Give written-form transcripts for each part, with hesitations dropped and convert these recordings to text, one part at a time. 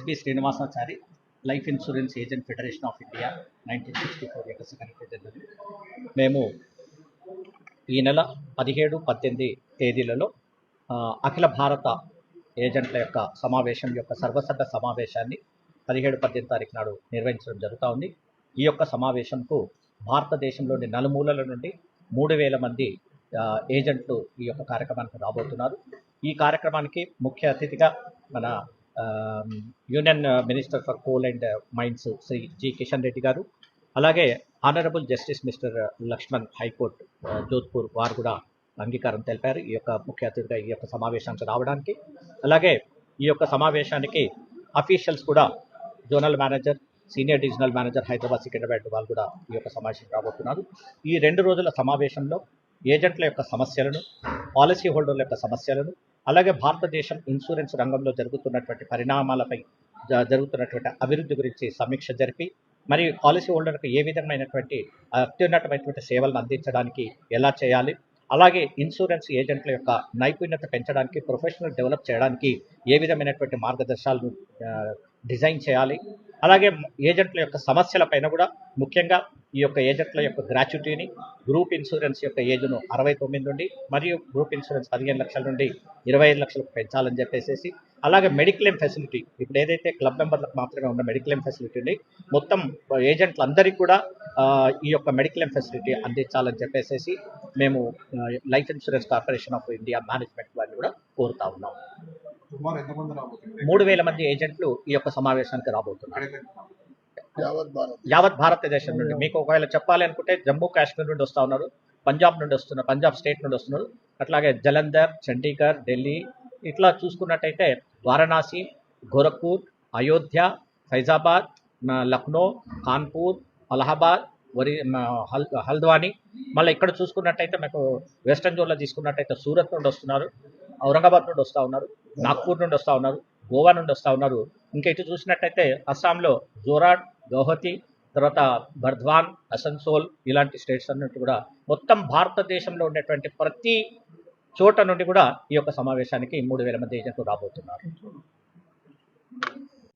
SP Srinivasachari, life insurance agent federation of India 1964 యొక్క secretary general. మేము ఈ నెల 17, 18 తేదీలలో అఖిల భారత ఏజెంట్ల యొక్క సమావేశం యొక్క సర్వసభ్య సమావేశాన్ని 17, 18 తారీఖు నాడు నిర్వహించడం జరుగుతూ ఉంది. ఈ యొక్క సమావేశంకు భారతదేశంలోని నలుమూలల నుండి 3,000 మంది ఏజెంట్లు ఈ యొక్క కార్యక్రమానికి రాబోతున్నారు. ఈ కార్యక్రమానికి ముఖ్య అతిథిగా మన union minister for coal and mines Shri G Kishan Reddy గారు, అలాగే honourable justice mister Lakshman high court Jodhpur వారు కూడా అంగీకారం తెలిపారు ఈ యొక్క ముఖ్య అతిథిగా ఈ యొక్క సమావేశానికి రావడానికి. అలాగే ఈ యొక్క సమావేశానికి అఫీషియల్స్ కూడా zonal manager, senior divisional manager Hyderabad Secunderabad వాళ్ళు కూడా ఈ యొక్క సమావేశం రాబోతున్నారు. ఈ 2 రోజుల సమావేశంలో ఏజెంట్ల యొక్క సమస్యలను, పాలసీ హోల్డర్ల యొక్క సమస్యలను, అలాగే భారతదేశం ఇన్సూరెన్స్ రంగంలో జరుగుతున్నటువంటి పరిణామాలపై జరుగుతున్నటువంటి అభివృద్ధి గురించి సమీక్ష జరిపి, మరి పాలసీ హోల్డర్కి ఏ విధమైనటువంటి అత్యున్నతమైనటువంటి సేవలను అందించడానికి ఎలా చేయాలి, అలాగే ఇన్సూరెన్స్ ఏజెంట్ల యొక్క నైపుణ్యత పెంచడానికి, ప్రొఫెషనల్ డెవలప్ చేయడానికి ఏ విధమైనటువంటి మార్గదర్శకాలను డిజైన్ చేయాలి, అలాగే ఏజెంట్ల యొక్క సమస్యలపైన కూడా ముఖ్యంగా ఈ యొక్క ఏజెంట్ల యొక్క గ్రాట్యుటీని, గ్రూప్ ఇన్సూరెన్స్ యొక్క ఏజ్ను 69 నుండి మరియు గ్రూప్ ఇన్సూరెన్స్ 15 లక్షల నుండి 25 లక్షలకు పెంచాలని చెప్పేసి, అలాగే మెడిక్లెయిమ్ ఫెసిలిటీ ఇప్పుడు ఏదైతే క్లబ్ మెంబర్లకు మాత్రమే ఉన్న మెడిక్లెయిమ్ ఫెసిలిటీని మొత్తం ఏజెంట్లందరికీ కూడా ఈ యొక్క మెడిక్లెయిమ్ ఫెసిలిటీ అందించాలని చెప్పేసి మేము life insurance corporation of India management వారిని కూడా కోరుతా ఉన్నాం. 3,000 మంది ఏజెంట్లు ఈ యొక్క సమావేశానికి రాబోతున్నారు. యావత్ భారతదేశం నుండి. మీకు ఒకవేళ చెప్పాలి అనుకుంటే జమ్మూ కాశ్మీర్ నుండి వస్తూ ఉన్నారు, పంజాబ్ నుండి వస్తున్నారు, పంజాబ్ స్టేట్ నుండి వస్తున్నారు, అట్లాగే జలంధర్, చండీగఢ్, ఢిల్లీ, ఇట్లా చూసుకున్నట్టయితే వారణాసి, గోరఖ్పూర్, అయోధ్య, ఫైజాబాద్, లక్నో, కాన్పూర్, అలహాబాద్, హల్ద్వానీ, మళ్ళీ ఇక్కడ చూసుకున్నట్టయితే మీకు వెస్టర్న్ జోన్లో తీసుకున్నట్టయితే సూరత్ నుండి వస్తున్నారు, ఔరంగాబాద్ నుండి వస్తూ ఉన్నారు, నాగ్పూర్ నుండి వస్తూ ఉన్నారు, గోవా నుండి వస్తూ ఉన్నారు. ఇంకా ఇటు చూసినట్టయితే అస్సాంలో జోరాట్, గౌహతి, తర్వాత బర్ధ్వాన్, అసన్సోల్ ఇలాంటి స్టేట్స్ అన్నిటి కూడా మొత్తం భారతదేశంలో ఉండేటువంటి ప్రతి చోట నుండి కూడా ఈ యొక్క సమావేశానికి 3,000 మంది ఏజెంట్లు రాబోతున్నారు.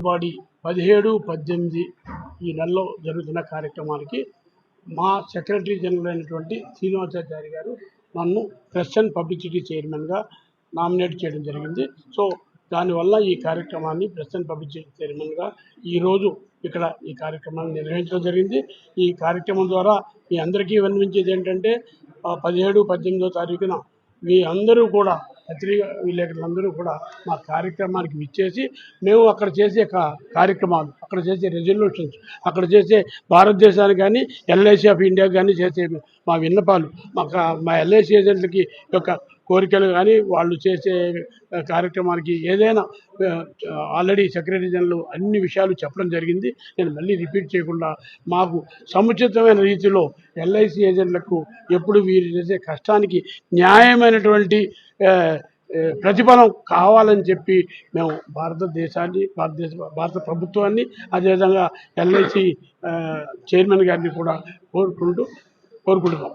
17, 18 ఈ నెలలో జరుగుతున్న కార్యక్రమానికి మా సెక్రటరీ జనరల్ అయినటువంటి శ్రీనివాసాచారి గారు నన్ను ప్రెస్ అండ్ పబ్లిసిటీ చైర్మన్గా నామినేట్ చేయడం జరిగింది. సో దానివల్ల ఈ కార్యక్రమాన్ని ప్రెస్ అండ్ పబ్లిసిటీ చైర్మన్గా ఈరోజు ఇక్కడ ఈ కార్యక్రమాన్ని నిర్వహించడం జరిగింది. ఈ కార్యక్రమం ద్వారా మీ అందరికీ విన్నవించేది ఏంటంటే 17, 18వ తారీఖున మీ అందరూ కూడా పత్రికా విలేకరులందరూ కూడా మా కార్యక్రమానికి విచ్చేసి మేము అక్కడ చేసే కార్యక్రమాలు, అక్కడ చేసే రెజల్యూషన్స్, అక్కడ చేసే భారతదేశానికి కానీ ఎల్ఐసి ఆఫ్ ఇండియా కానీ చేసే మా విన్నపాలు, మా ఎల్ఐసి ఏజెంట్లకి యొక్క కోరికలు కానీ వాళ్ళు చేసే కార్యక్రమానికి ఏదైనా ఆల్రెడీ సెక్రటరీ జనరల్ అన్ని విషయాలు చెప్పడం జరిగింది. నేను మళ్ళీ రిపీట్ చేయకుండా మాకు సముచితమైన రీతిలో ఎల్ఐసి ఏజెంట్లకు ఎప్పుడు వీరు చేసే కష్టానికి న్యాయమైనటువంటి ప్రతిఫలం కావాలని చెప్పి మేము భారత ప్రభుత్వాన్ని అదేవిధంగా ఎల్ఐసి చైర్మన్ గారిని కూడా కోరుకుంటున్నాం.